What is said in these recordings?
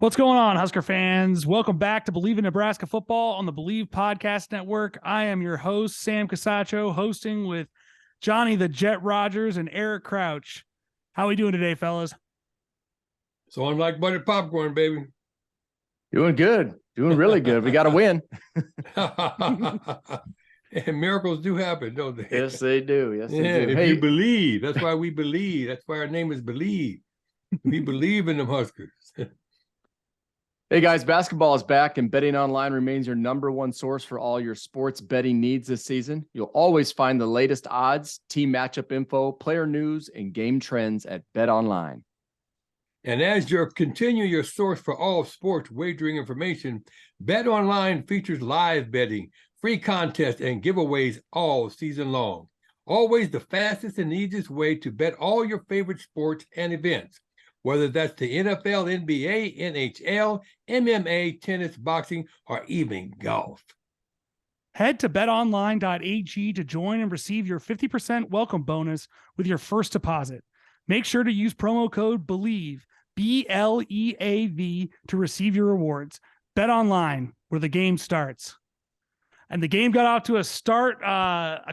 What's going on, Husker fans? Welcome back to Believe in Nebraska Football on the Believe Podcast Network. I am your host, Sam Casaccio, hosting with Johnny the Jet Rodgers and Eric Crouch. How are we doing today, fellas? So I'm like buttered popcorn, baby. Doing good. Doing really good. We got to win. And miracles do happen, don't they? Yes, they do. Yes, they do. If you believe. That's why we believe. That's why our name is Believe. We believe in the Huskers. Hey, guys, basketball is back, and betting online remains your number one source for all your sports betting needs this season. You'll always find the latest odds, team matchup info, player news, and game trends at BetOnline. And as your source for all sports wagering information, BetOnline features live betting, free contests, and giveaways all season long. Always the fastest and easiest way to bet all your favorite sports and events, whether that's the NFL, NBA, NHL, MMA, tennis, boxing, or even golf. Head to betonline.ag to join and receive your 50% welcome bonus with your first deposit. Make sure to use promo code BELIEVE, BLEAV, to receive your rewards. Bet online, where the game starts. And the game got off to a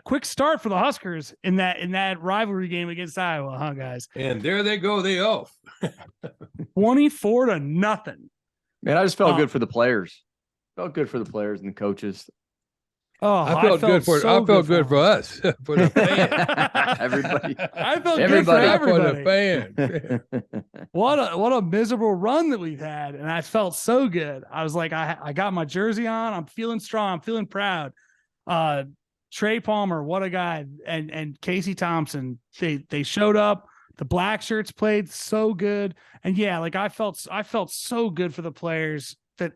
quick start for the Huskers in that rivalry game against Iowa, huh, guys? And there they go, they off. 24-0. Man, I just felt good for the players. Felt good for the players and the coaches. Oh, I felt good for us, for the fans. Everybody. I felt good for everybody. For the fans. What a miserable run that we've had, and I felt so good. I was like, I got my jersey on. I'm feeling strong. I'm feeling proud. Trey Palmer, what a guy, and Casey Thompson. They showed up. The black shirts played so good, and yeah, like I felt so good for the players. That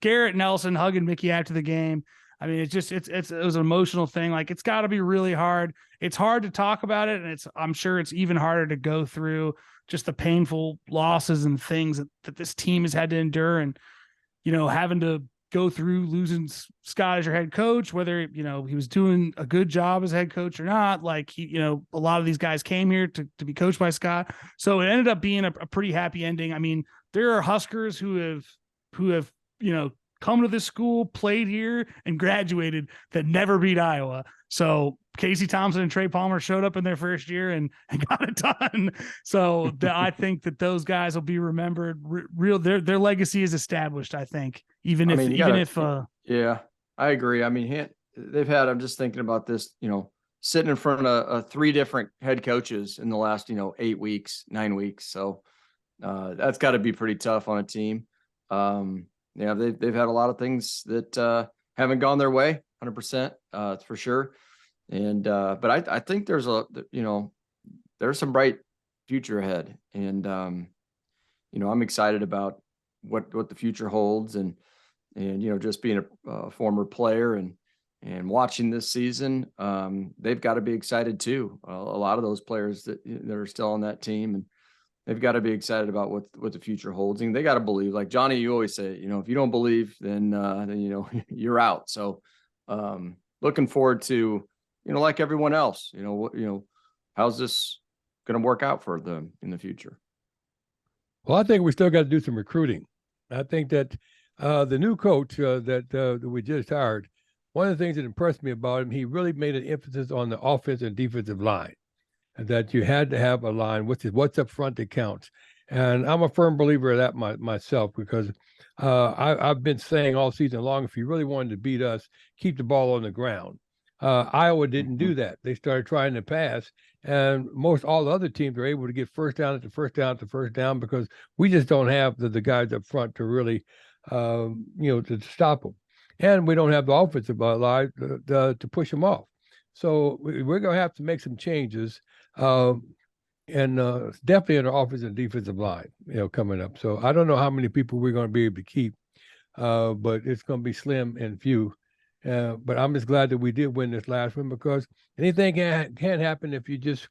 Garrett Nelson hugging Mickey after the game. I mean, it was an emotional thing. Like, it's got to be really hard. It's hard to talk about it, and I'm sure it's even harder to go through just the painful losses and things that this team has had to endure, and having to go through losing Scott as your head coach, whether he was doing a good job as head coach or not. Like, a lot of these guys came here to be coached by Scott, so it ended up being a pretty happy ending. I mean, there are Huskers who have come to this school, played here, and graduated that never beat Iowa. So Casey Thompson and Trey Palmer showed up in their first year and got it done. So I think that those guys will be remembered. Their legacy is established, I think, yeah, I agree. I mean, I'm just thinking about this, sitting in front of three different head coaches in the last, 9 weeks. So that's got to be pretty tough on a team. Yeah, they've had a lot of things that haven't gone their way, 100%, for sure. And but I think there's some bright future ahead, and I'm excited about what the future holds, and just being a former player and watching this season, they've got to be excited too. A lot of those players that are still on that team, and they've got to be excited about what the future holds, and they got to believe. Like Johnny, you always say, if you don't believe, then you're out. So, looking forward to, like everyone else, how's this going to work out for them in the future? Well, I think we still got to do some recruiting. I think that the new coach that we just hired, one of the things that impressed me about him, he really made an emphasis on the offensive and defensive line. That you had to have a line, what's up front that counts. And I'm a firm believer of that myself, because I've been saying all season long, if you really wanted to beat us, keep the ball on the ground. Iowa didn't do that. They started trying to pass, and most all the other teams are able to get first down after first down after first down, because we just don't have the guys up front to really, to stop them. And we don't have the offensive line to push them off. So we're going to have to make some changes. And definitely in the offensive and defensive line, coming up. So I don't know how many people we're going to be able to keep, but it's going to be slim and few. But I'm just glad that we did win this last one, because anything can happen if you just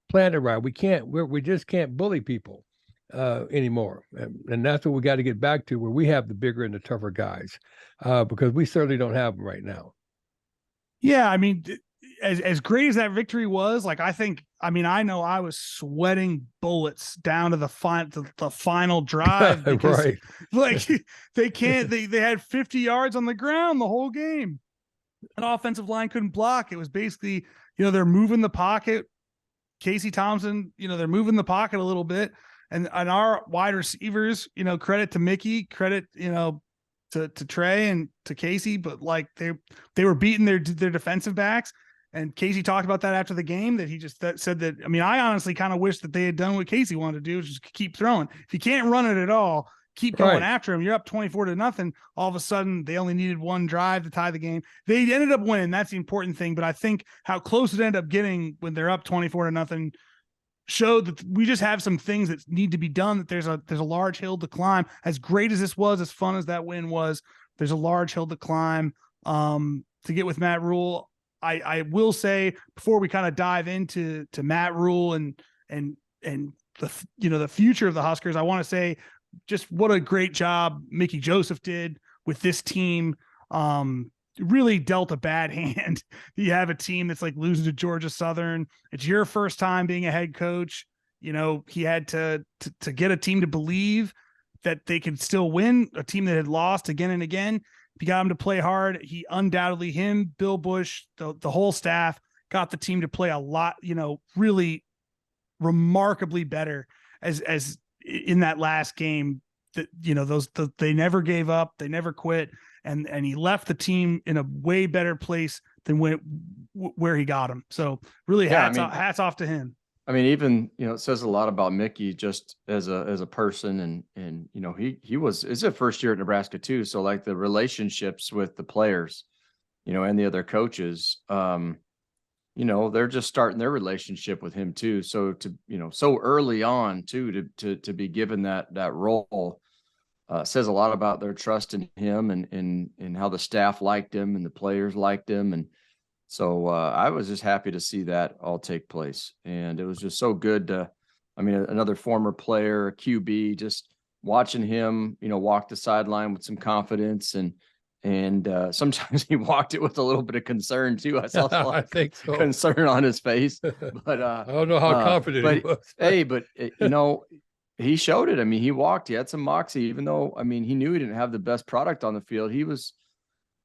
plan it right. We just can't bully people anymore, and that's what we got to get back to, where we have the bigger and the tougher guys, because we certainly don't have them right now. Yeah, I mean, as great as that victory was, like I know I was sweating bullets down to the final drive because Right. like they had 50 yards on the ground the whole game. An offensive line couldn't block. It was basically, they're moving the pocket. Casey Thompson, they're moving the pocket a little bit. And our wide receivers, credit to Mickey, credit, to Trey and to Casey, but like they were beating their defensive backs. And Casey talked about that after the game, that he just said that, I honestly kind of wish that they had done what Casey wanted to do, which is keep throwing. If you can't run it at all, keep going after him. You're up 24-0. All of a sudden, they only needed one drive to tie the game. They ended up winning. That's the important thing. But I think how close it ended up getting when they're up 24-0 showed that we just have some things that need to be done, that there's a large hill to climb. As great as this was, as fun as that win was, there's a large hill to climb to get with Matt Rhule. I will say, before we kind of dive into Matt Rhule and the future of the Huskers, I want to say just what a great job Mickey Jospeh did with this team. Really dealt a bad hand. You have a team that's like losing to Georgia Southern. It's your first time being a head coach. He had to get a team to believe that they could still win, a team that had lost again and again. He got them to play hard. He undoubtedly, Bill Bush, the whole staff got the team to play a lot, really remarkably better as in that last game. That, they never gave up. They never quit. And he left the team in a way better place than where he got him. So really hats off to him. Even, it says a lot about Mickey just as a person, and it's a first year at Nebraska too. So like the relationships with the players, and the other coaches, they're just starting their relationship with him too. So so early on too, to be given that role, says a lot about their trust in him and how the staff liked him and the players liked him. And so I was just happy to see that all take place. And it was just so good to, another former player, a QB, just watching him, walk the sideline with some confidence. And sometimes he walked it with a little bit of concern too. I saw some I think so. concern on his face, but I don't know how confident he was. Hey, but he showed it. He walked, he had some moxie, even though, he knew he didn't have the best product on the field.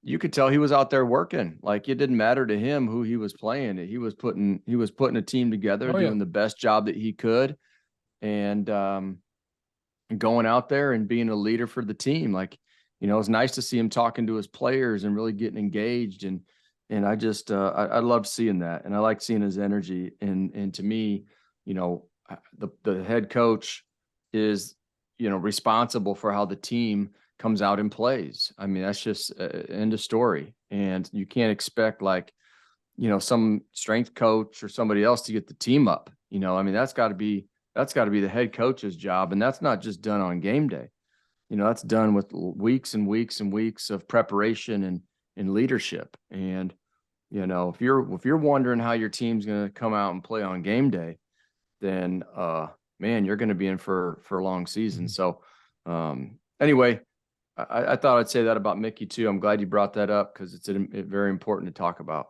You could tell he was out there working. Like, it didn't matter to him who he was playing. He was putting a team together, doing the best job that he could. And going out there and being a leader for the team. Like, it's nice to see him talking to his players and really getting engaged. And I just, I loved seeing that. And I like seeing his energy. And to me, the head coach is, responsible for how the team comes out and plays. That's just end of story. And you can't expect some strength coach or somebody else to get the team up. That's got to be the head coach's job. And that's not just done on game day. That's done with weeks and weeks and weeks of preparation and leadership. And, if you're wondering how your team's going to come out and play on game day, then, man, you're going to be in for a long season. So, anyway, I thought I'd say that about Mickey too. I'm glad you brought that up because it's very important to talk about.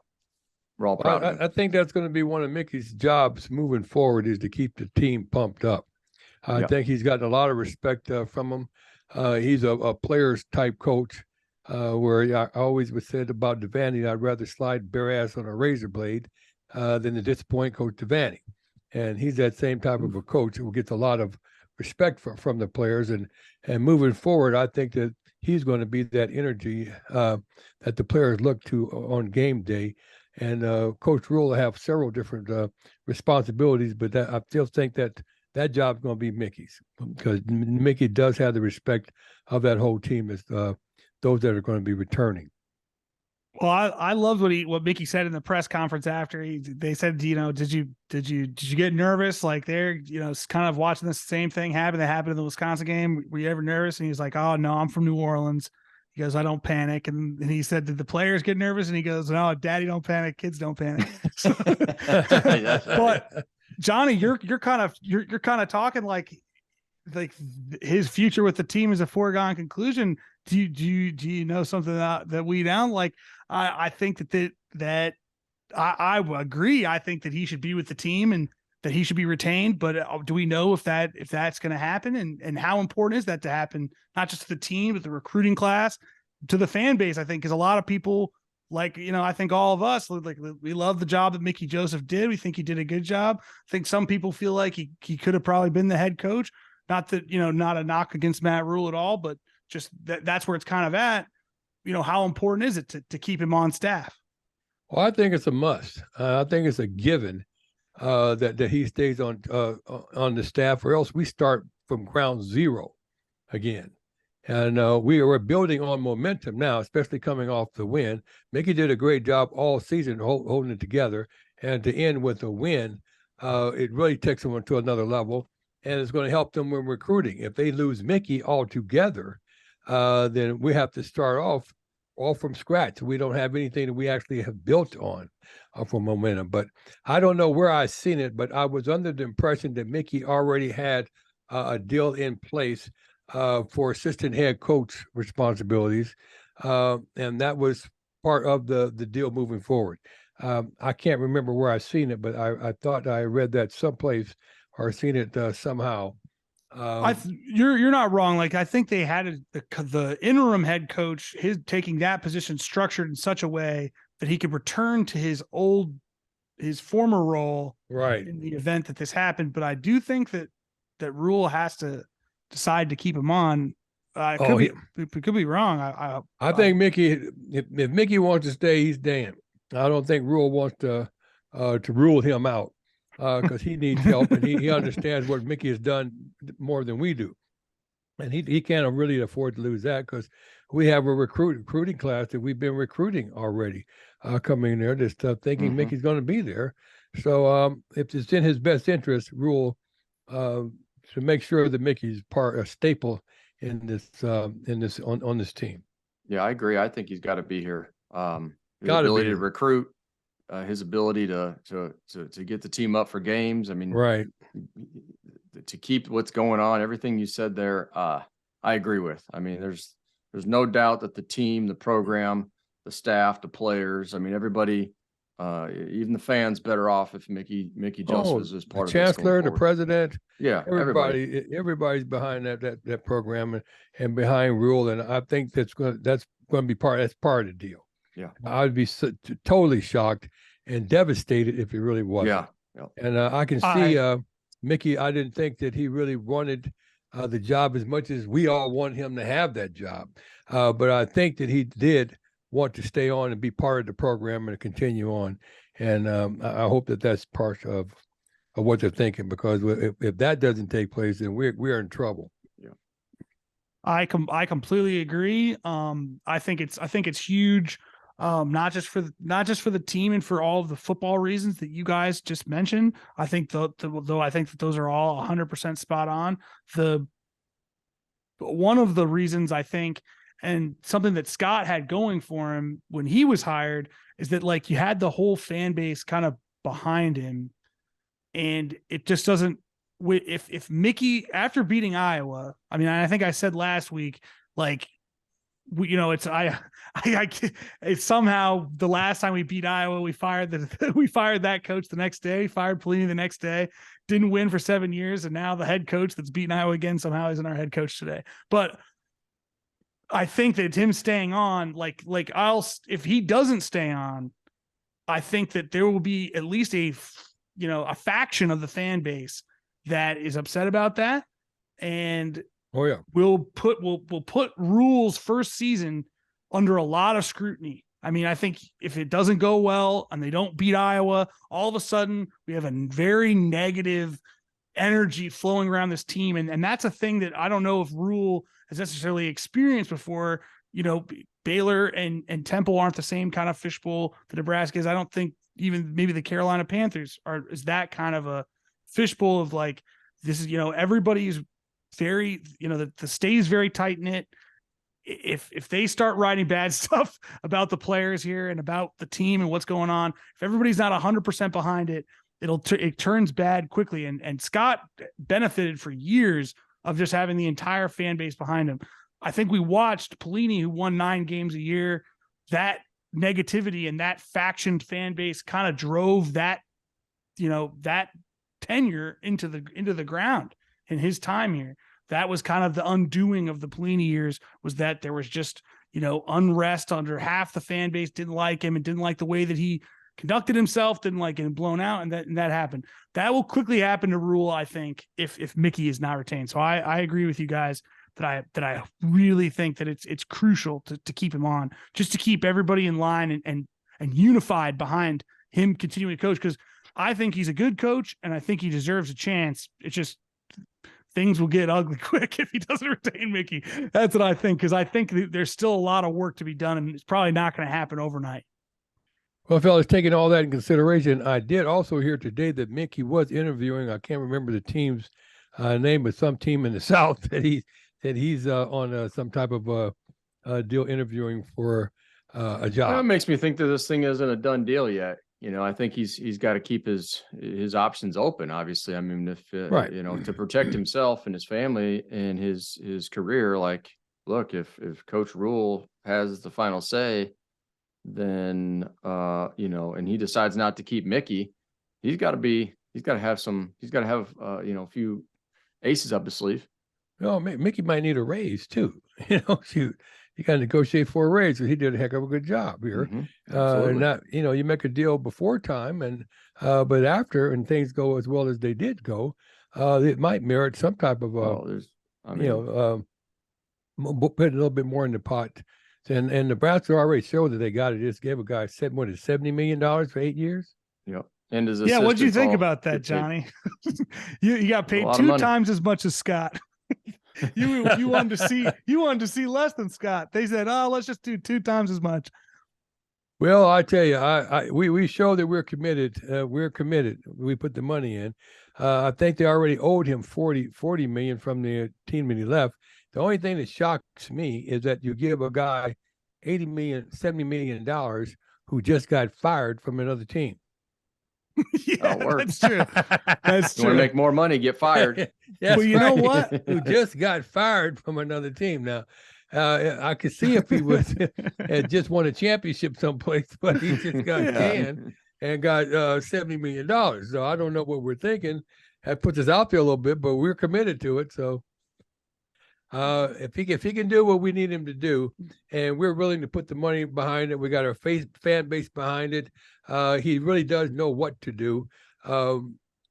We're all proud of him. I think that's going to be one of Mickey's jobs moving forward, is to keep the team pumped up. I think he's gotten a lot of respect from him. He's a players type coach, where I always was said about Devaney, I'd rather slide bare ass on a razor blade than to disappoint Coach Devaney. And he's that same type of a coach who gets a lot of respect from the players. And moving forward, I think that he's going to be that energy that the players look to on game day. And Coach Rhule will have several different responsibilities, but I still think that job's going to be Mickey's, because Mickey does have the respect of that whole team as those that are going to be returning. Well, I loved what Mickey said in the press conference after they said, did you get nervous? Like, they're, kind of watching the same thing happen that happened in the Wisconsin game. Were you ever nervous? And he's like, oh no, I'm from New Orleans. He goes, I don't panic. And he said, did the players get nervous? And he goes, no, daddy don't panic. Kids don't panic. But Johnny, you're kind of talking like his future with the team is a foregone conclusion. Do you know something that we don't like? I think that I agree. I think that he should be with the team and that he should be retained. But do we know if that's going to happen, and how important is that to happen? Not just to the team, but the recruiting class, to the fan base. I think because a lot of people, like, I think all of us, like, we love the job that Mickey Jospeh did. We think he did a good job. I think some people feel like he could have probably been the head coach. Not that, not a knock against Matt Rhule at all, but just that's where it's kind of at. How important is it to keep him on staff? Well, I think it's a must. I think it's a given that he stays on the staff, or else we start from ground zero again. And we're building on momentum now, especially coming off the win. Mickey did a great job all season holding it together, and to end with a win, it really takes them to another level, and it's going to help them when recruiting. If they lose Mickey altogether, then we have to start off all from scratch. We don't have anything that we actually have built on for momentum. But I don't know where I've seen it, but I was under the impression that Mickey already had a deal in place for assistant head coach responsibilities, and that was part of the deal moving forward. I can't remember where I've seen it, but I thought I read that someplace or seen it somehow. You're not wrong. Like, I think they had the interim head coach, his taking that position structured in such a way that he could return to his former role, right, in the event that this happened. But I do think that Rhule has to decide to keep him on. It could be wrong. I think Mickey, if Mickey wants to stay, he's staying. I don't think Rhule wants to rule him out. Because he needs help, and he understands what Mickey has done more than we do, and he can't really afford to lose that, because we have a recruiting class that we've been recruiting already coming in there, just thinking Mickey's going to be there. So if it's in his best interest, Rhule, to make sure that Mickey's a staple in this on this team. Yeah, I agree. I think he's got to be here. His ability to recruit. His ability to get the team up for games. I mean, right. To keep what's going on, everything you said there, I agree with. I mean, there's no doubt that the team, the program, the staff, the players, I mean, everybody, even the fans, better off if Mickey Jospeh is part of the chancellor, the president. Yeah, everybody's behind that program and behind Rhule, and I think that's going to be part of the deal. Yeah, I'd be totally shocked and devastated if it really wasn't. Yeah. And I can see Mickey. I didn't think that he really wanted the job as much as we all want him to have that job. But I think that he did want to stay on and be part of the program and continue on. And I hope that that's part of what they're thinking, because if that doesn't take place, then we're in trouble. Yeah, I completely agree. I think it's huge. Not just for the team and for all of the football reasons that you guys just mentioned. I think though I think that those are all 100% spot on. One of the reasons I think, and something that Scott had going for him when he was hired, is that, like, you had the whole fan base kind of behind him, and it just doesn't. If Mickey, after beating Iowa, I mean, I think I said last week, like, it's somehow the last time we beat Iowa, we fired that coach the next day, fired Pelini the next day, didn't win for 7 years, and now the head coach that's beaten Iowa again somehow isn't our head coach today. But I think that it's him staying on. If he doesn't stay on, I think that there will be at least a faction of the fan base that is upset about that, and oh yeah, we'll put Rhule's first season under a lot of scrutiny. I mean, I think if it doesn't go well and they don't beat Iowa, all of a sudden we have a very negative energy flowing around this team. And that's a thing that I don't know if Rhule has necessarily experienced before. Baylor and Temple aren't the same kind of fishbowl that Nebraska is. I don't think even maybe the Carolina Panthers is that kind of a fishbowl of, like, this is, everybody's very, the state is very tight knit. If they start writing bad stuff about the players here and about the team and what's going on, if everybody's not 100% behind it, it turns bad quickly. And Scott benefited for years of just having the entire fan base behind him. I think we watched Pelini, who won 9 games a year. That negativity and that faction fan base kind of drove that, that tenure into the ground in his time here. That was kind of the undoing of the Pelini years, was that there was just, unrest under half the fan base didn't like him and didn't like the way that he conducted himself, didn't like getting blown out. And that happened. That will quickly happen to Rhule, I think, if Mickey is not retained. So I agree with you guys that I really think that it's crucial to keep him on, just to keep everybody in line and unified behind him continuing to coach. Cause I think he's a good coach and I think he deserves a chance. It's just, things will get ugly quick if he doesn't retain Mickey. That's what I think. Cause I think there's still a lot of work to be done and it's probably not going to happen overnight. Well, fellas, taking all that in consideration, I did also hear today that Mickey was interviewing, I can't remember the team's name, but some team in the South that he's on some type of deal interviewing for a job. That makes me think that this thing isn't a done deal yet. I think he's got to keep his options open. Obviously, I mean, if right, to protect himself and his family and his career. Like, look, if Coach Rhule has the final say, then and he decides not to keep Mickey, he's got to have a few aces up his sleeve. No, Mickey might need a raise too. Shoot, you got to negotiate for a raise because he did a heck of a good job here. Mm-hmm. Not, you make a deal before time, and but after, and things go as well as they did go, it might merit some type of put a little bit more in the pot. And Nebraska already showed that they got it. Just gave a guy $70 million for 8 years. Yep. And what'd you think about that, Johnny? you got paid 2 times as much as Scott. you wanted to see less than Scott. They said, "Oh, let's just do 2 times as much." Well, I tell you, we show that we're committed. We're committed. We put the money in. I think they already owed him $40 million from the team when he left. The only thing that shocks me is that you give a guy $80 million, $70 million who just got fired from another team. Yeah, that's true. That's true. You want to make more money, get fired. Well, you know what? Who just got fired from another team. Now, I could see if he had just won a championship someplace, but he just got canned and got $70 million. So I don't know what we're thinking. That puts us out there a little bit, but we're committed to it. So if he can do what we need him to do, and we're willing to put the money behind it, we got our fan base behind it. He really does know what to do.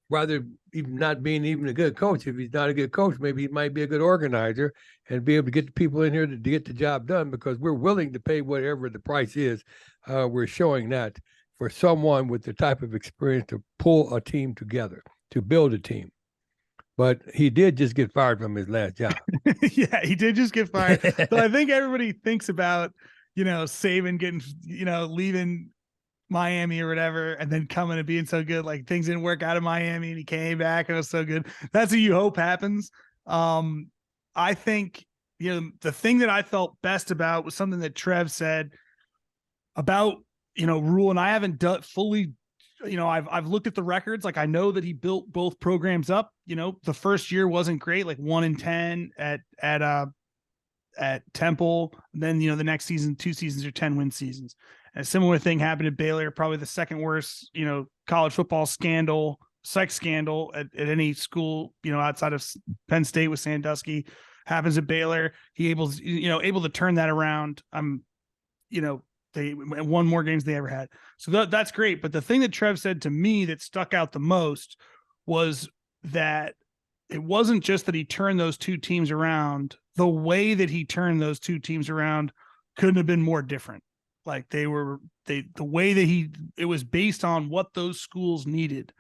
Rather even not being even a good coach. If he's not a good coach, maybe he might be a good organizer and be able to get the people in here to get the job done, because we're willing to pay whatever the price is. We're showing that for someone with the type of experience to pull a team together, to build a team. But he did just get fired from his last job. Yeah, he did just get fired. But I think everybody thinks about, Saban getting, leaving Miami or whatever, and then coming and being so good. Like, things didn't work out in Miami and he came back and it was so good. That's what you hope happens. I think, the thing that I felt best about was something that Trev said about, Rhule, and I haven't done fully, I've looked at the records. Like, I know that he built both programs up. The first year wasn't great, like 1-10 at Temple. And then, the next season, 2 seasons are 10-win seasons. And a similar thing happened at Baylor, probably the second worst, college football sex scandal at any school, outside of Penn State with Sandusky, happens at Baylor. He able to turn that around. They won more games than they ever had. So that's great. But the thing that Trev said to me that stuck out the most was that it wasn't just that he turned those 2 teams around. The way that he turned those 2 teams around couldn't have been more different. Like, the way that it was based on what those schools needed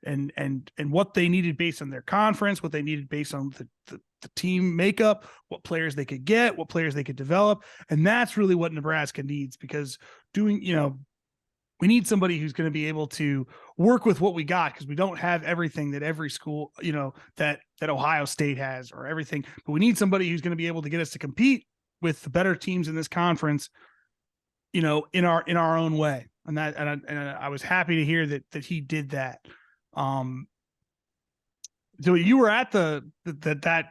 and what they needed based on their conference, what they needed based on the team makeup, what players they could get, what players they could develop. And that's really what Nebraska needs, because we need somebody who's going to be able to work with what we got, because we don't have everything that every school, that Ohio State has, or everything, but we need somebody who's going to be able to get us to compete with the better teams in this conference, in our own way. And I was happy to hear that he did that. So you were at that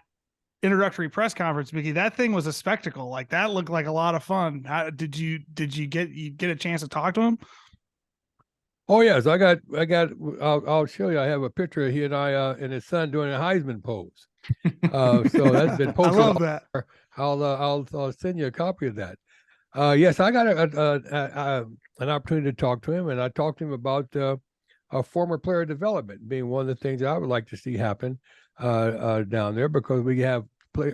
introductory press conference, Mickey, that thing was a spectacle. Like that looked like a lot of fun. How, did you get a chance to talk to him? Oh yes, I'll show you. I have a picture of he and I and his son doing a Heisman pose. So that's been I posted. love that. I'll send you a copy of that. Yes, I got an opportunity to talk to him, and I talked to him about former player development being one of the things that I would like to see happen down there, because we have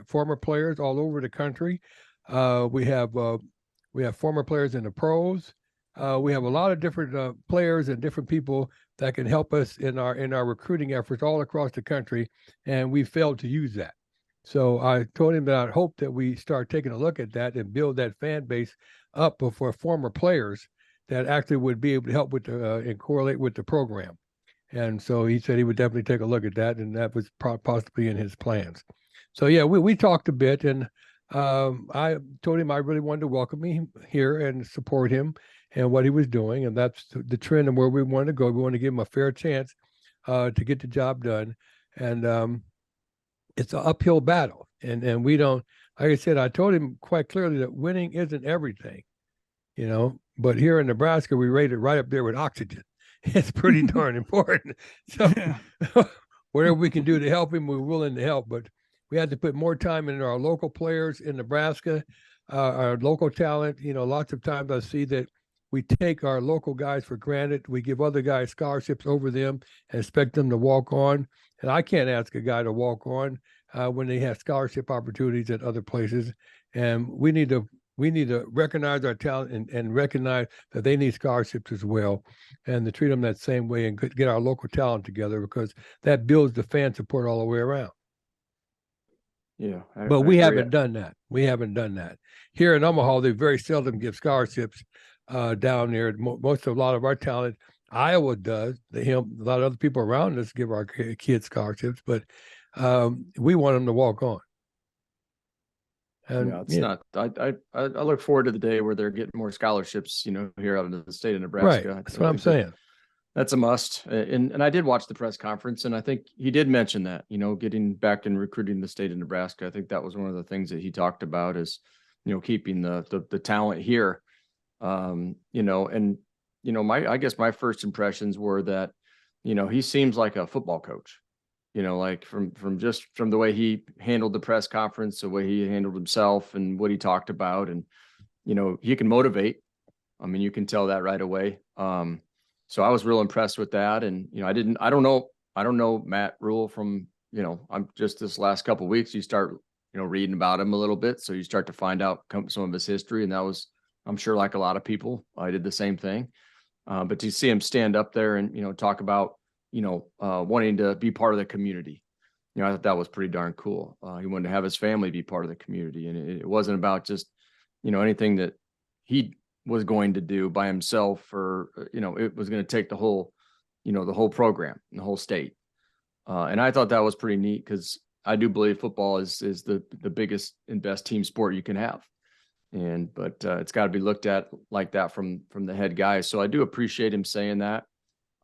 former players all over the country. We have former players in the pros. We have a lot of different players and different people that can help us in our recruiting efforts all across the country, and we failed to use that. So I told him that I hope that we start taking a look at that and build that fan base up for former players that actually would be able to help with the and correlate with the program. And so he said he would definitely take a look at that, and that was possibly in his plans. So yeah, we talked a bit, and I told him I really wanted to welcome him here and support him and what he was doing, and that's the trend and where we want to go. We want to give him a fair chance to get the job done, and it's an uphill battle. And we don't, like I said, I told him quite clearly that winning isn't everything, But here in Nebraska, we rate it right up there with oxygen. It's pretty darn important. So whatever we can do to help him, we're willing to help. But we had to put more time into our local players in Nebraska, our local talent. Lots of times I see that we take our local guys for granted. We give other guys scholarships over them and expect them to walk on. And I can't ask a guy to walk on when they have scholarship opportunities at other places. And we need to recognize our talent and recognize that they need scholarships as well, and to treat them that same way and get our local talent together, because that builds the fan support all the way around. Yeah. But we haven't done that. We haven't done that. Here in Omaha, they very seldom give scholarships down there. A lot of our talent, Iowa does. A lot of other people around us give our kids scholarships, but we want them to walk on. And, it's not. I look forward to the day where they're getting more scholarships, here out of the state of Nebraska. Right. That's what I'm saying. That's a must. And I did watch the press conference, and I think he did mention that, getting back and recruiting the state of Nebraska. I think that was one of the things that he talked about is, keeping the talent here. I guess my first impressions were that, he seems like a football coach. Like from the way he handled the press conference, the way he handled himself and what he talked about. And, he can motivate. I mean, you can tell that right away. So I was real impressed with that. And, I don't know Matt Rhule from, I'm just this last couple of weeks, you start, reading about him a little bit. So you start to find out some of his history. And that was, I'm sure, like a lot of people, I did the same thing. But to see him stand up there and, talk about, wanting to be part of the community. I thought that was pretty darn cool. He wanted to have his family be part of the community. And it wasn't about just, anything that he was going to do by himself, or, it was going to take the whole program, the whole state. And I thought that was pretty neat, because I do believe football is the biggest and best team sport you can have. But it's got to be looked at like that from the head guy. So I do appreciate him saying that.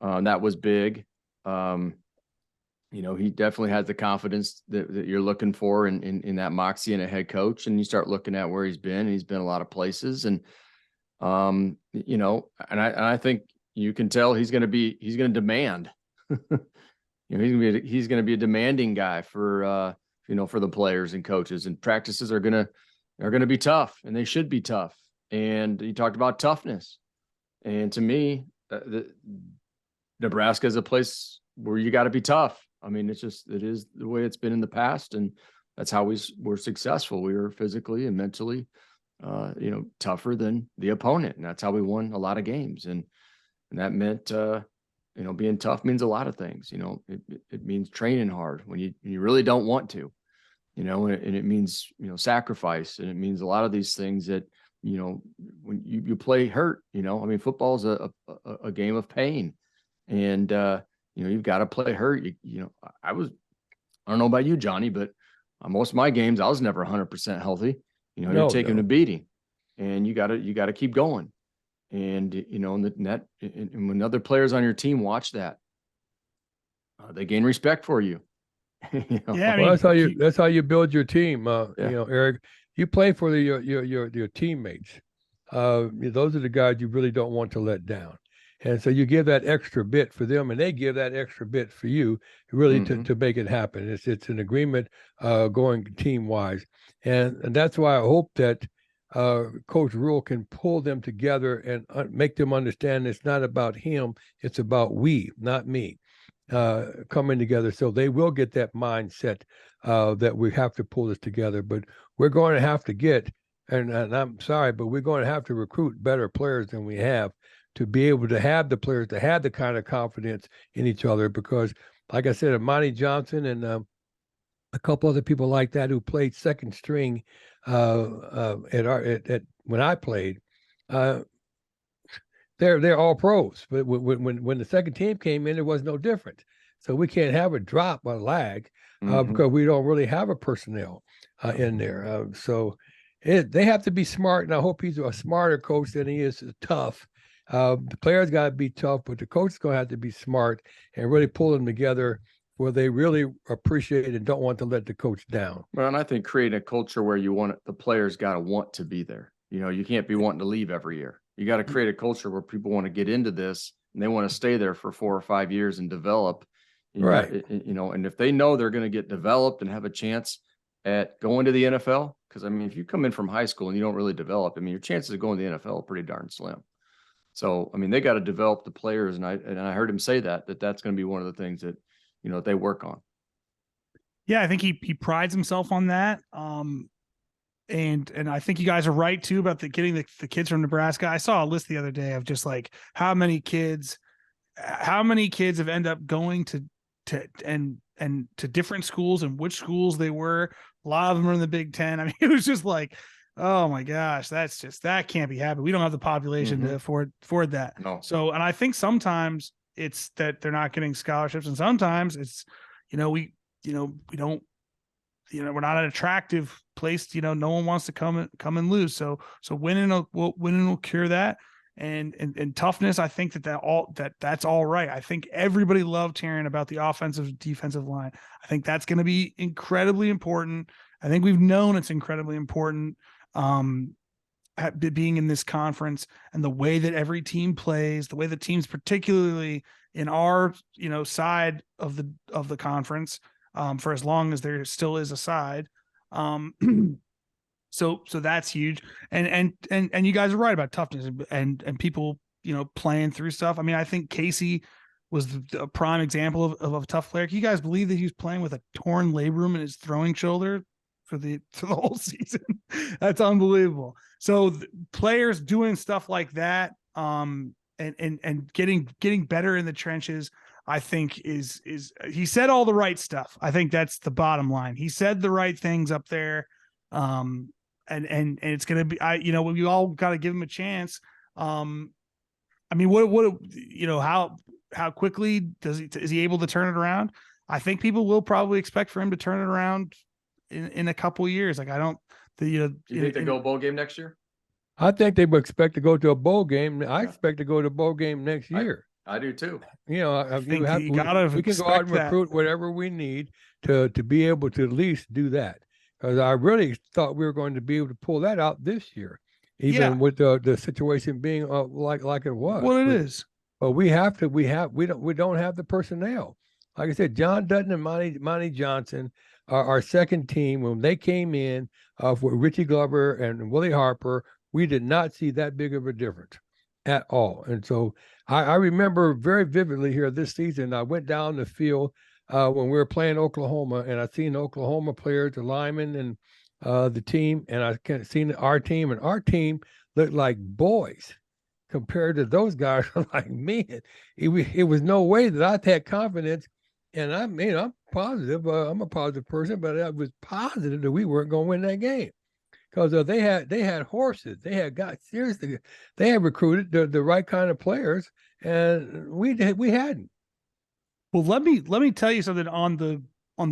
That was big. He definitely has the confidence that you're looking for in that moxie and a head coach. And you start looking at where he's been a lot of places. And, and I think you can tell he's going to demand, he's going to be a demanding guy for the players and coaches, and practices are going to be tough, and they should be tough. And you talked about toughness. And to me, Nebraska is a place where you got to be tough. I mean, it is the way it's been in the past, and that's how we were successful. We were physically and mentally, tougher than the opponent, and that's how we won a lot of games. And that meant, being tough means a lot of things. It means training hard when you really don't want to, and it means, sacrifice, and it means a lot of these things that, when you play hurt, football is a game of pain. And, you've got to play hurt. I don't know about you, Johnny, but most of my games, I was never 100% healthy. You're taking a beating, and you got to keep going. And, and when other players on your team watch that, they gain respect for you. Yeah, I Well, mean, that's how you build your team. Yeah. Eric, you play for your teammates. Those are the guys you really don't want to let down. And so you give that extra bit for them, and they give that extra bit for you, really to make it happen. It's an agreement going team wise, and that's why I hope that Coach Rhule can pull them together and make them understand it's not about him, it's about we, not me, coming together. So they will get that mindset that we have to pull this together. But we're going to have to get, and I'm sorry, but we're going to have to recruit better players than we have, to be able to have the players to have the kind of confidence in each other. Because, like I said, Monty Johnson and a couple other people like that who played second string at when I played, they're all pros. But when the second team came in, it was no different. So we can't have a drop or lag because we don't really have a personnel in there. So they have to be smart, and I hope he's a smarter coach than he is tough. The players got to be tough, but the coach is going to have to be smart and really pull them together where they really appreciate and don't want to let the coach down. Well, and I think creating a culture where the players got to want to be there. You can't be wanting to leave every year. You got to create a culture where people want to get into this and they want to stay there for 4 or 5 years and develop. Right. And if they know they're going to get developed and have a chance at going to the NFL, because I mean, if you come in from high school and you don't really develop, I mean, your chances of going to the NFL are pretty darn slim. So, I mean, they got to develop the players, and I heard him say that's going to be one of the things that they work on. Yeah, I think he prides himself on that. And I think you guys are right too about getting the kids from Nebraska. I saw a list the other day of just like how many kids have ended up going to different schools and which schools they were. A lot of them are in the Big Ten. I mean, it was just like, oh my gosh, that can't be happening. We don't have the population to afford that. No. So, and I think sometimes it's that they're not getting scholarships, and sometimes it's, we don't, we're not an attractive place. No one wants to come and lose. So winning will cure that. And toughness, I think that's all right. I think everybody loved hearing about the offensive defensive line. I think that's going to be incredibly important. I think we've known it's incredibly important being in this conference, and the way that every team plays, the way the teams, particularly in our side of the conference, for as long as there still is a side. So that's huge. And you guys are right about toughness and people, playing through stuff. I mean, I think Casey was a prime example of a tough player. Can you guys believe that he was playing with a torn labrum in his throwing shoulder for the whole season? That's unbelievable. So players doing stuff like that, and getting better in the trenches, I think is he said all the right stuff. I think that's the bottom line. He said the right things up there. And it's going to be, we all got to give him a chance. I mean, how quickly is he able to turn it around? I think people will probably expect for him to turn it around in a couple of years. Like, I don't, you think they go bowl game next year? I think they would expect to go to a bowl game. I expect to go to a bowl game next year. I do too. I think we can go out and recruit whatever we need to be able to at least do that. Because I really thought we were going to be able to pull that out this year, even with the situation being like it was. Well, it is. But we don't have the personnel. Like I said, John Dutton and Monty Johnson are our second team. When they came in with Richie Glover and Willie Harper, we did not see that big of a difference at all. And so I remember very vividly here this season, I went down the field when we were playing Oklahoma, and I seen the Oklahoma players, the linemen, and the team, and I seen our team, and our team looked like boys compared to those guys. Like, man, it was no way that I had confidence, and I'm positive. I'm a positive person, but I was positive that we weren't going to win that game because they had horses. They had recruited the right kind of players, and we hadn't. Well, let me tell you something on the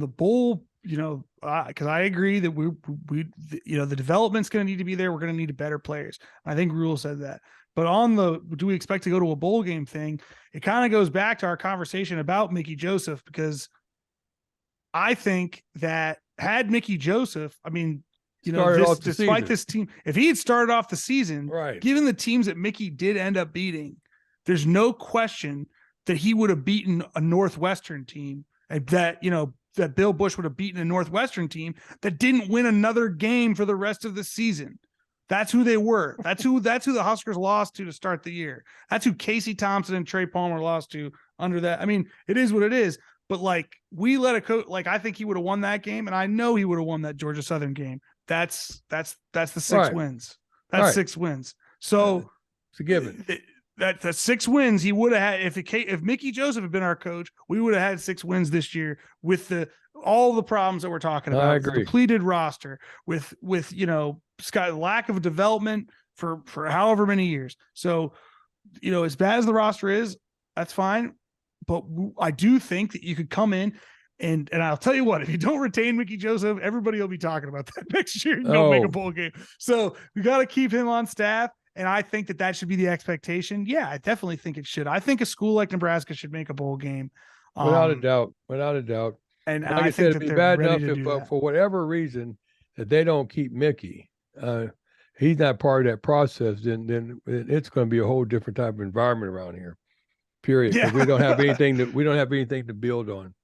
bowl, because I agree that we the development's going to need to be there. We're going to need better players. I think Rhule said that. But on do we expect to go to a bowl game thing? It kind of goes back to our conversation about Mickey Jospeh, because I think that had Mickey Jospeh, I mean, despite this team, if he had started off the season, right, given the teams that Mickey did end up beating, there's no question that he would have beaten a Northwestern team, that Bill Busch would have beaten a Northwestern team that didn't win another game for the rest of the season. That's who they were. That's who the Huskers lost to start the year. That's who Casey Thompson and Trey Palmer lost to under that. I mean, it is what it is. But like, we let a coach, like, I think he would have won that game, and I know he would have won that Georgia Southern game. That's the 6 wins. That's 6 wins. So it's a given. That's 6 wins he would have had if Mickey Jospeh had been our coach. We would have had 6 wins this year with all the problems that we're talking about. I agree. Depleted roster, with Scott, lack of development for however many years. So, as bad as the roster is, that's fine. But I do think that you could come in and I'll tell you what, if you don't retain Mickey Jospeh, everybody will be talking about that next year. You don't make a bowl game. So we got to keep him on staff. And I think that should be the expectation. Yeah, I definitely think it should. I think a school like Nebraska should make a bowl game. Without a doubt. And like I said, it'd be bad enough if for whatever reason that they don't keep Mickey, he's not part of that process, then it's going to be a whole different type of environment around here. Period. Yeah. We don't have anything to build on.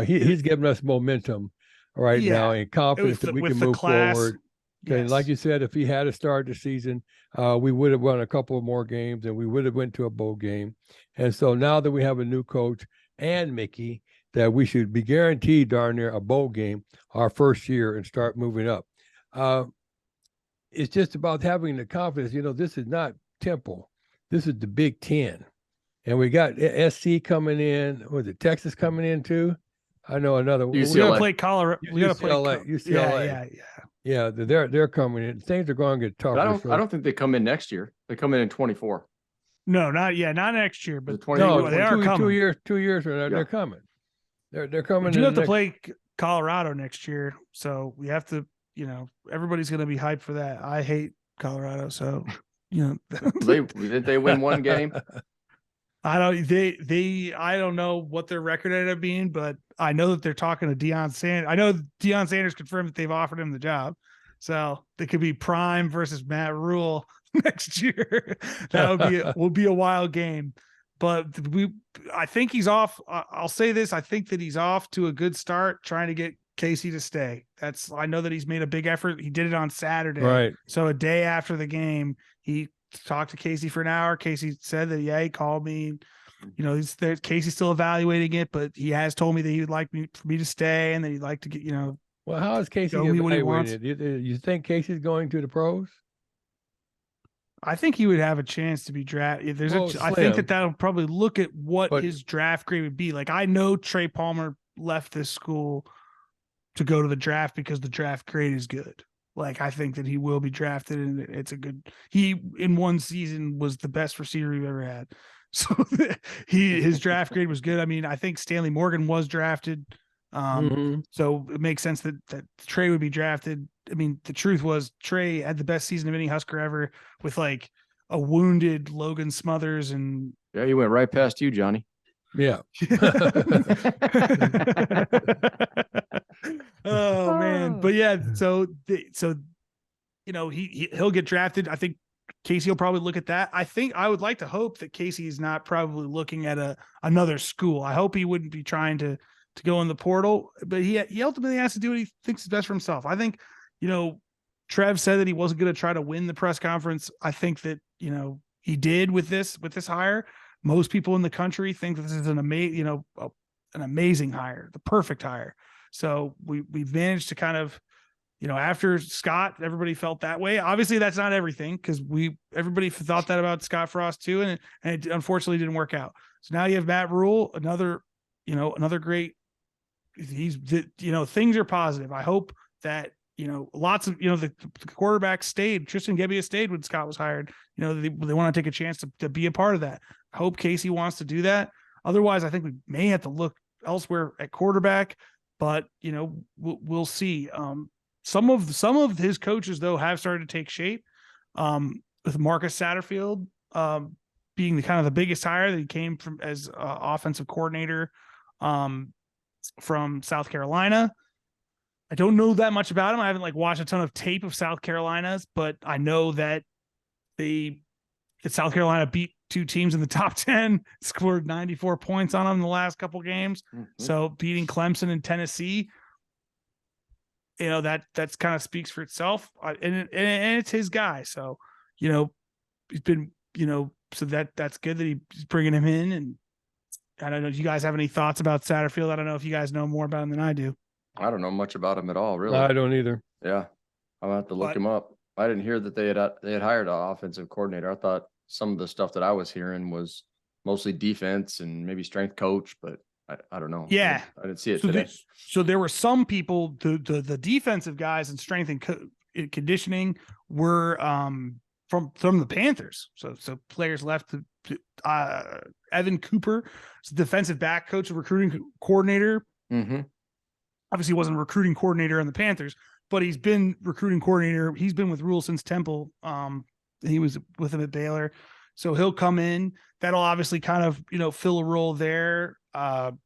He's giving us momentum right now and confidence that we can move forward. Yes. And like you said, if he had started the season, we would have won a couple of more games and we would have went to a bowl game. And so now that we have a new coach and Mickey, that we should be guaranteed darn near a bowl game our first year and start moving up. It's just about having the confidence. This is not Temple. This is the Big Ten. And we got SC coming in. Was it Texas coming in too? I know another. We got to play Colorado. We got to play UCLA. Yeah. They're coming in. Things are going to get tougher. I don't think they come in next year. They come in 24. No, not next year. But they are coming. 2 years. 2 years from now, they're coming. They're coming. You have to play Colorado next year, so we have to. Everybody's going to be hyped for that. I hate Colorado, so did they win one game? I don't know what their record ended up being, but I know that they're talking to Deion Sanders. I know Deion Sanders confirmed that they've offered him the job. So they could be Prime versus Matt Rhule next year. That will be a wild game. But I think he's off. I'll say this. I think that he's off to a good start trying to get Casey to stay. I know that he's made a big effort. He did it on Saturday. Right. So a day after the game, he talked to Casey for an hour. Casey said that, he called me. Casey's still evaluating it, but he has told me that he would like for me to stay and that he'd like to get, Well, how is Casey evaluating it? You think Casey's going to the pros? I think he would have a chance to be drafted. I think that'll probably look at what his draft grade would be. Like, I know Trey Palmer left this school to go to the draft because the draft grade is good. Like, I think that he will be drafted, and it's a good. He in one season was the best receiver we've ever had. So his draft grade was good. I mean, I think Stanley Morgan was drafted. So it makes sense that Trey would be drafted. I mean, the truth was Trey had the best season of any Husker ever with like a wounded Logan Smothers and he went right past you, Johnny. Yeah. Oh man. But yeah, so he'll get drafted. I think Casey will probably look at that. I would like to hope that Casey is not probably looking at another school. I hope he wouldn't be trying to go in the portal, but he ultimately has to do what he thinks is best for himself. I think, Trev said that he wasn't going to try to win the press conference. I think that, he did with this hire. Most people in the country think that this is an amazing hire, the perfect hire. So we've managed to kind of, after Scott, everybody felt that way. Obviously that's not everything, because everybody thought that about Scott Frost too. And it unfortunately didn't work out. So now you have Matt Rhule, another great, things are positive. I hope that, lots of, the quarterback stayed. Tristan Gebbia stayed when Scott was hired. They want to take a chance to be a part of that. I hope Casey wants to do that. Otherwise, I think we may have to look elsewhere at quarterback, but we'll see. Some of his coaches though have started to take shape. With Marcus Satterfield being the biggest hire that he came from as offensive coordinator. from South Carolina. I don't know that much about him. I haven't like watched a ton of tape of South Carolina's, but I know that South Carolina beat two teams in the top 10, scored 94 points on them in the last couple games. Mm-hmm. So beating Clemson and Tennessee, that's kind of speaks for itself. And it's his guy. So, he's been, so that's good that he's bringing him in. And I don't know if you guys have any thoughts about Satterfield. I don't know if you guys know more about him than I do. I don't know much about him at all, really. No, I don't either. Yeah. I'm going to have to look him up. I didn't hear that they had hired an offensive coordinator. I thought some of the stuff that I was hearing was mostly defense and maybe strength coach, but I don't know. Yeah. I didn't see it today. So there were some people, the defensive guys and strength and conditioning were from the Panthers. So players left to Evan Cooper, defensive back coach, recruiting coordinator. Mm-hmm. Obviously wasn't a recruiting coordinator on the Panthers, but he's been recruiting coordinator. He's been with Rhule since Temple. He was with him at Baylor. So he'll come in. That'll obviously kind of, fill a role there. That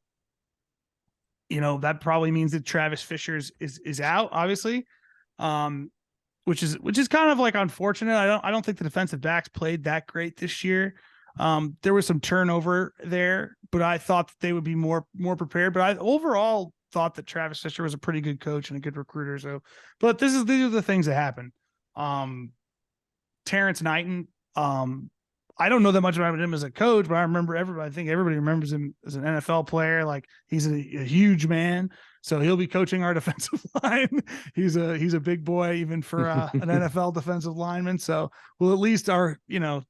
probably means that Travis Fisher is out, obviously. Which is kind of like unfortunate. I don't think the defensive backs played that great this year. There was some turnover there, but I thought that they would be more prepared. But I overall thought that Travis Fisher was a pretty good coach and a good recruiter. So, but these are the things that happen. Terrence Knighton, I don't know that much about him as a coach, but I think everybody remembers him as an NFL player. Like he's a huge man. So he'll be coaching our defensive line. He's a big boy, even for an NFL defensive lineman. So at least our,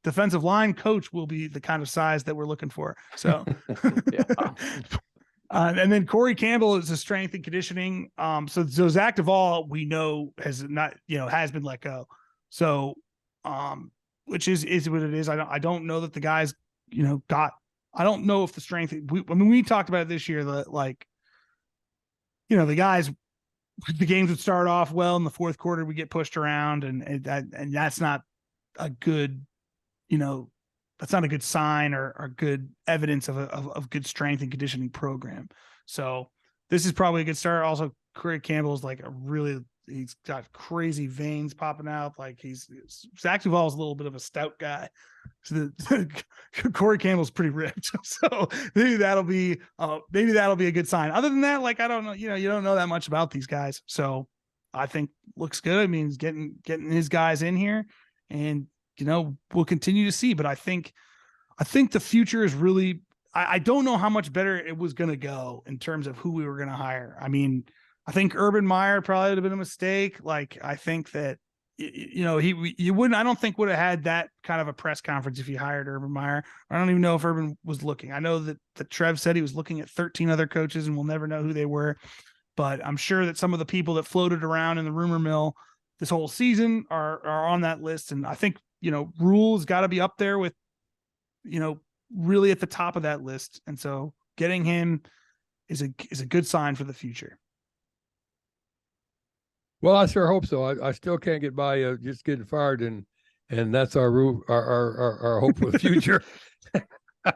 defensive line coach will be the kind of size that we're looking for. So, and then Corey Campbell is a strength and conditioning. So Zach Duvall, we know has not, has been let go. So, which is what it is. I don't know that the guys, I don't know if the strength, we talked about it this year that like, the guys, the games would start off well in the fourth quarter, we get pushed around and that's not a good, that's not a good sign or good evidence of good strength and conditioning program. So this is probably a good start. Also, Corey Campbell is like he's got crazy veins popping out. Like Zach Duvall is a little bit of a stout guy. So Corey Campbell's pretty ripped. So maybe that'll be a good sign. Other than that, like, I don't know, you don't know that much about these guys. So I think looks good. I mean, he's getting his guys in here and, we'll continue to see, but I think the future is really, I don't know how much better it was going to go in terms of who we were going to hire. I mean, I think Urban Meyer probably would have been a mistake. Like, I think that, I don't think would have had that kind of a press conference if you hired Urban Meyer. I don't even know if Urban was looking. I know that Trev said he was looking at 13 other coaches and we'll never know who they were, but I'm sure that some of the people that floated around in the rumor mill this whole season are on that list. And I think, Rhule's got to be up there with, really at the top of that list. And so getting him is a good sign for the future. Well, I sure hope so. I still can't get by just getting fired, and that's our hope for the future.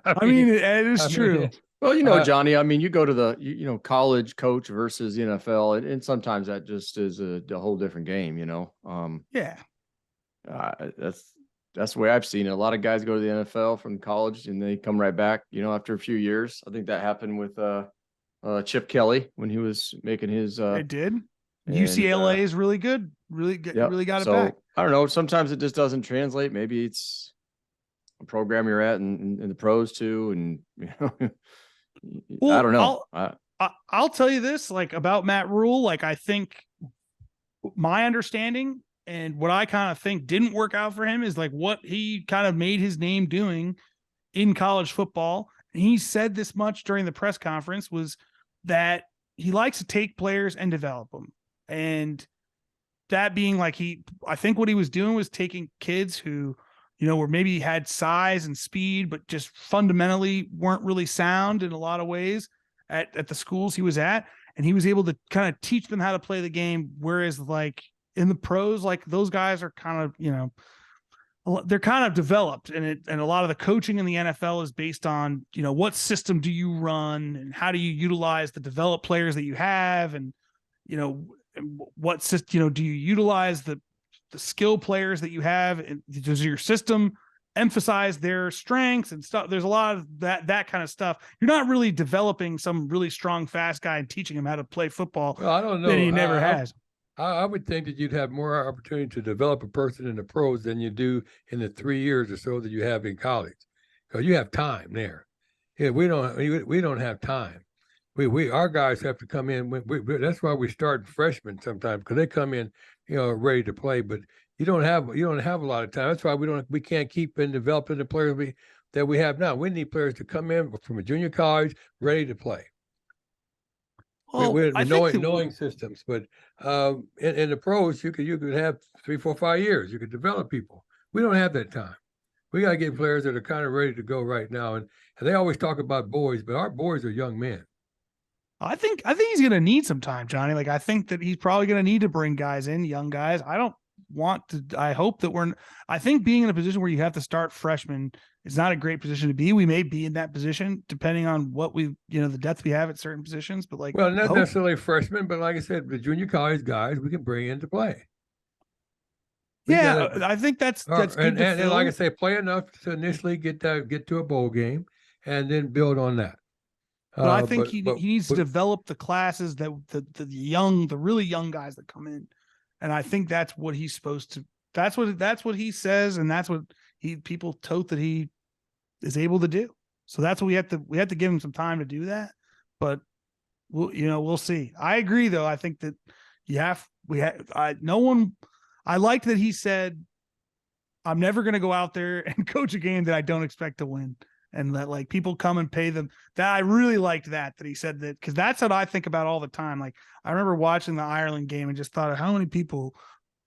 I mean, it is true. Well, Johnny, I mean, you go to the college coach versus NFL, and sometimes that just is a whole different game. Yeah. That's the way I've seen it. A lot of guys go to the NFL from college and they come right back, after a few years. I think that happened with Chip Kelly when he was making his. It did. UCLA is really good. Really good. Yep. Really got it back. I don't know. Sometimes it just doesn't translate. Maybe it's a program you're at in the pros too. And, well, I don't know. I'll tell you this, like about Matt Rhule, like I think my understanding and what I kind of think didn't work out for him is like what he kind of made his name doing in college football. And he said this much during the press conference was that he likes to take players and develop them. And that being like I think what he was doing was taking kids who, were maybe had size and speed, but just fundamentally weren't really sound in a lot of ways at the schools he was at. And he was able to kind of teach them how to play the game. Whereas like in the pros, like those guys are kind of, they're kind of developed, and a lot of the coaching in the NFL is based on, what system do you run and how do you utilize the developed players that you have, and what system, do you utilize the skill players that you have, and does your system emphasize their strengths and stuff? There's a lot of that kind of stuff. You're not really developing some really strong, fast guy and teaching him how to play football. Well, I don't know. That he never has. I would think that you'd have more opportunity to develop a person in the pros than you do in the 3 years or so that you have in college, because you have time there. Yeah, we don't have time. Our guys have to come in. That's why we start freshmen sometimes, because they come in, ready to play. But you don't have a lot of time. That's why we can't keep developing the players that we have now. We need players to come in from a junior college ready to play. Well, we're knowing systems, but in the pros, you could have 3, 4, 5 years. You could develop people. We don't have that time. We got to get players that are kind of ready to go right now. And they always talk about boys, but our boys are young men. I think he's going to need some time, Johnny. Like, I think that he's probably going to need to bring guys in, young guys. I think being in a position where you have to start freshmen is not a great position to be. We may be in that position depending on what the depth we have at certain positions, but not necessarily freshmen, but like I said, the junior college guys we can bring into play. I think that's good. And like I say, play enough to initially get to a bowl game, and then build on that. But I think he needs to develop the classes that the really young guys that come in. And I think that's what he's supposed to. That's what he says, and that's what people tote that he is able to do. So that's what we have to give him some time to do that. But we'll see. I agree, though. I think that I liked that he said, "I'm never going to go out there and coach a game that I don't expect to win." And that people come and pay them. That I really liked that he said that, because that's what I think about all the time. Like, I remember watching the Ireland game and just thought of how many people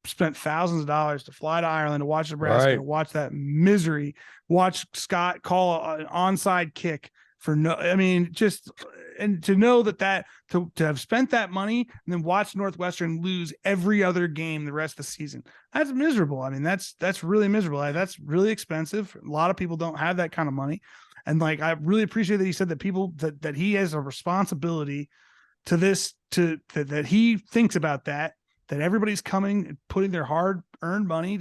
spent thousands of dollars to fly to Ireland to watch Nebraska, to watch that misery, watch Scott call an onside kick and to know to have spent that money and then watch Northwestern lose every other game the rest of the season. That's miserable. I mean, that's really miserable. That's really expensive. A lot of people don't have that kind of money. And I really appreciate that he said that people that he has a responsibility to this, that he thinks about that everybody's coming and putting their hard earned money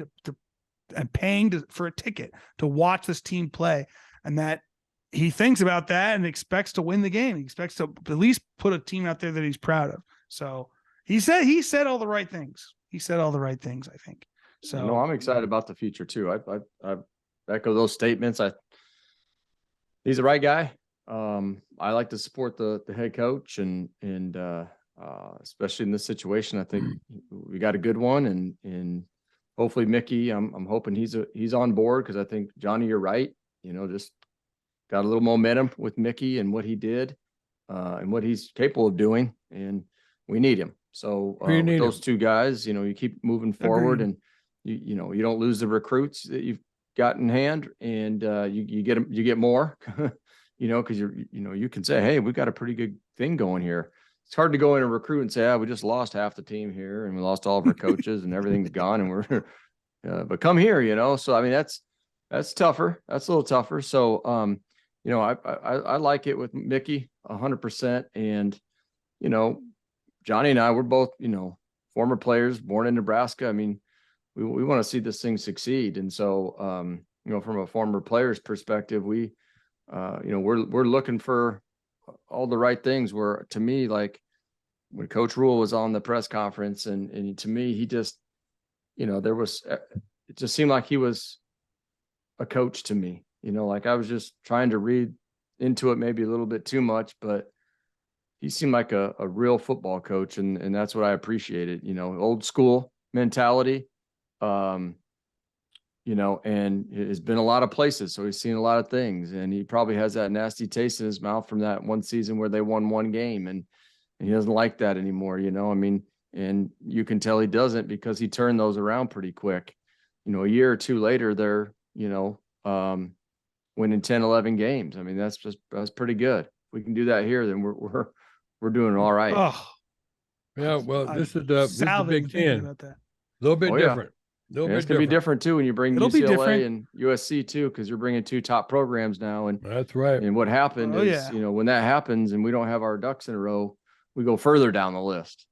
and paying for a ticket to watch this team play. And that he thinks about that and expects to win the game. He expects to at least put a team out there that he's proud of. So he said all the right things. He said all the right things, I think. So no, I'm excited about the future too. I echo those statements. He's the right guy. I like to support the head coach and especially in this situation, I think we got a good one, and hopefully Mickey, I'm hoping he's on board, because I think, Johnny, you're right. Just got a little momentum with Mickey and what he did, and what he's capable of doing, and we need him. So with those two guys, you keep moving forward. Agreed. And you don't lose the recruits that you've got in hand, and you get more, because you can say, hey, we've got a pretty good thing going here. It's hard to go in and recruit and say, we just lost half the team here, and we lost all of our coaches, and everything's gone, and we're but come here, So I mean, that's tougher. That's a little tougher. So I like it with Mickey 100%. And Johnny and I, we're both former players born in Nebraska. I mean, we want to see this thing succeed. And so from a former player's perspective, we're looking for all the right things. Where, to me, like when Coach Rhule was on the press conference, and to me, he just, it just seemed like he was a coach to me. Like I was just trying to read into it maybe a little bit too much, but he seemed like a real football coach, and that's what I appreciated. Old school mentality. And it's been a lot of places, so he's seen a lot of things, and he probably has that nasty taste in his mouth from that one season where they won one game, and he doesn't like that anymore. I mean, and you can tell he doesn't, because he turned those around pretty quick. A year or two later, they're winning 10, 11 games. I mean, that's pretty good. If we can do that here, then we're doing all right. Yeah, well, this is the Big Ten. A little bit different. little it's bit gonna be different too when you bring It'll be UCLA different. and USC too, because you're bringing 2 top programs now. And That's right. and what happened Oh, is, yeah. you know, when that happens and we don't have our ducks in a row, we go further down the list.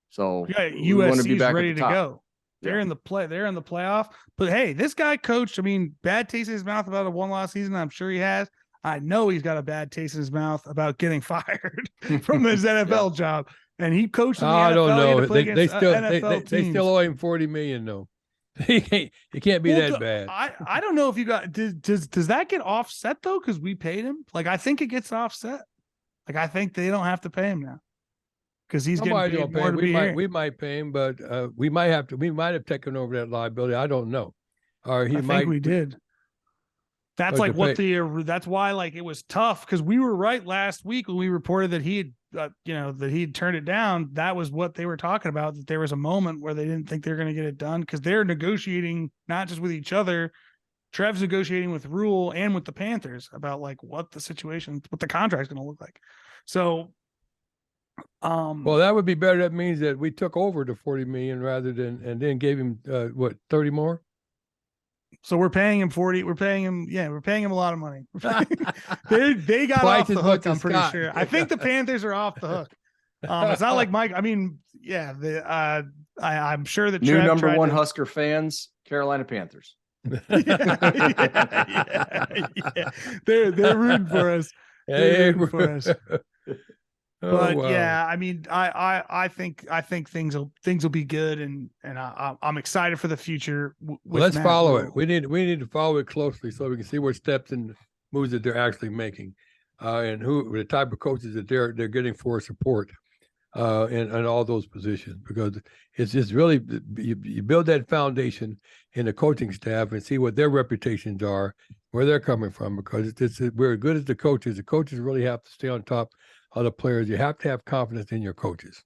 So Yeah, we want to USC be is back ready at the to top. go. They're Yeah. in the play. They're in the playoff. But hey, this guy coached. I mean, bad taste in his mouth about a 1-loss season. I'm sure he has. I know he's got a bad taste in his mouth about getting fired from his NFL job. And he coached in the NFL. I don't He had know. to play They against still NFL they teams. still owe him $40 million though. It can't be that bad. I don't know if you got does that get offset though? Because we paid him. Like I think it gets offset. Like I think they don't have to pay him now because he's Somebody's getting gonna paid pay more him. to be here. We might pay him, but we might have taken over that liability. I don't know. Or he I might. think we did. That's Or like to what pay- that's why like it was tough because we were right last week when we reported that he had that he'd turned it down. That was what they were talking about, that there was a moment where they didn't think they were going to get it done because they're negotiating not just with each other. Trev's negotiating with Rhule and with the Panthers about like what the situation, what the contract's going to look like. So, well, that would be better. That means that we took over the 40 million rather than and then gave him 30 more. so we're paying him 40. We're paying him a lot of money. they got Twice off the as hook. much I'm as pretty Scott. sure. I think the Panthers are off the hook. It's not like Mike. I mean, yeah, I'm sure that New Trev number tried one to, Husker fans, Carolina Panthers. yeah. They're rooting for us. They're rooting for us. But wow. yeah, I mean, I think things will be good, and I'm excited for the future. Well, let's Matt follow Rhule. it. We need to follow it closely so we can see what steps and moves that they're actually making, and who the type of coaches that they're getting for support, in all those positions. Because it's just really you build that foundation in the coaching staff and see what their reputations are, where they're coming from. Because we're as good as the coaches really have to stay on top of the players. You have to have confidence in your coaches.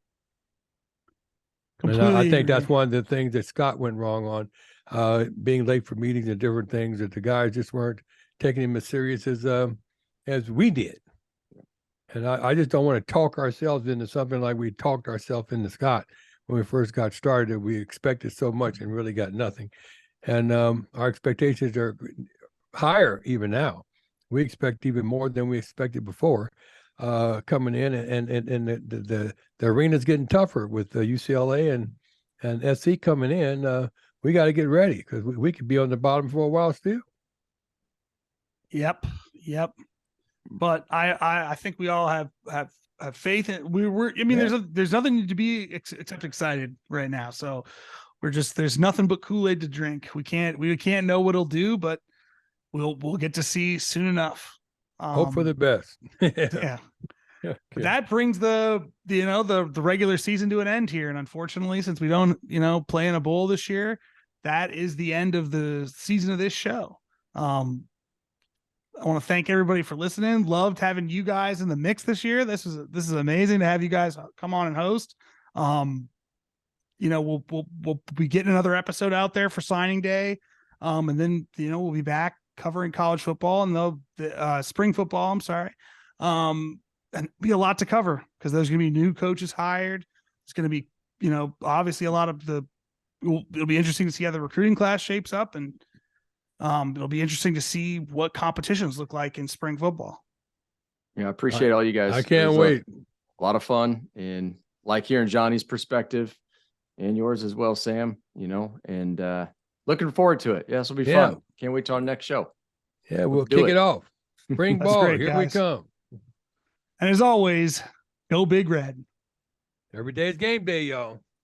Completely and I think agree. that's one of the things that Scott went wrong on, being late for meetings and different things, that the guys just weren't taking him as serious as we did. And I just don't want to talk ourselves into something like we talked ourselves into Scott when we first got started. We expected so much and really got nothing. And our expectations are higher even now. We expect even more than we expected before. Coming in, and the arena's getting tougher with UCLA and SC coming in. We got to get ready because we could be on the bottom for a while still. Yep. But I think we all have faith in I mean, there's nothing to be except excited right now. So there's nothing but Kool-Aid to drink. We can't know what it'll do, but we'll get to see soon enough. Hope for the best. Yeah. Okay. That brings the regular season to an end here. And unfortunately, since we don't, play in a bowl this year, that is the end of the season of this show. I want to thank everybody for listening. Loved having you guys in the mix this year. This is amazing to have you guys come on and host. We'll be getting another episode out there for signing day. And then, we'll be back covering college football and the spring football. I'm sorry. And be a lot to cover because there's going to be new coaches hired. It's going to be, obviously a lot of it'll be interesting to see how the recruiting class shapes up, and it'll be interesting to see what competitions look like in spring football. Yeah, I appreciate all you guys. I can't wait. A lot of fun, and like hearing Johnny's perspective and yours as well, Sam, and looking forward to it. Yeah, this will be fun. Can't wait till our next show. Yeah, we'll kick it off. Spring ball. Great, here guys. we come. And as always, go Big Red. Every day is game day, y'all.